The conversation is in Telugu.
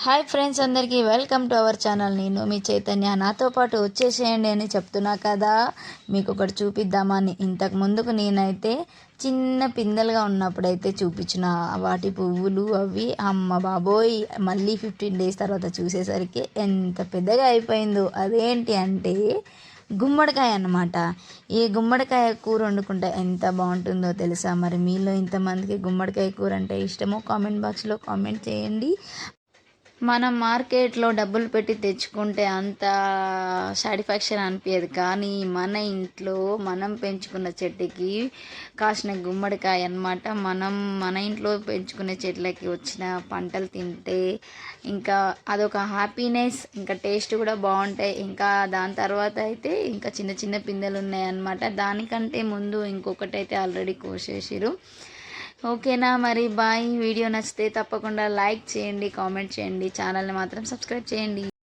హాయ్ ఫ్రెండ్స్, అందరికీ వెల్కమ్ టు అవర్ ఛానల్. నేను మీ చైతన్య. నాతో పాటు వచ్చేసేయండి అని చెప్తున్నా కదా. మీకు ఒకటి చూపిద్దామని. ఇంతకు ముందుకు నేనైతే చిన్న పిందెలుగా ఉన్నప్పుడైతే చూపించిన వాటి పువ్వులు అవి అమ్మ బాబోయ్, మళ్ళీ 15 డేస్ తర్వాత చూసేసరికి ఎంత పెద్దగా అయిపోయిందో. అదేంటి అంటే గుమ్మడికాయ అన్నమాట. ఈ గుమ్మడికాయ కూర వండుకుంటే ఎంత బాగుంటుందో తెలుసా? మరి మీలో ఇంతమందికి గుమ్మడికాయ కూర అంటే ఇష్టమో కామెంట్ బాక్స్లో కామెంట్ చేయండి. మనం మార్కెట్లో డబ్బులు పెట్టి తెచ్చుకుంటే అంత సాటిస్ఫాక్షన్ అనిపించదు, కానీ మన ఇంట్లో మనం పెంచుకున్న చెట్టుకి కాసిన గుమ్మడికాయ అన్నమాట. మన ఇంట్లో పెంచుకునే చెట్లకి వచ్చిన పంటలు తింటే ఇంకా అదొక హ్యాపీనెస్, ఇంకా టేస్ట్ కూడా బాగుంటాయి. ఇంకా దాని తర్వాత అయితే ఇంకా చిన్న చిన్న పిందెలు ఉన్నాయన్నమాట. దానికంటే ముందు ఇంకొకటి అయితే ఆల్రెడీ కోసేసిరు. ఓకేనా, మరి బాయ్. వీడియో నచ్చితే తప్పకుండా లైక్ చేయండి, కామెంట్ చేయండి, ఛానల్ని మాత్రం సబ్స్క్రైబ్ చేయండి.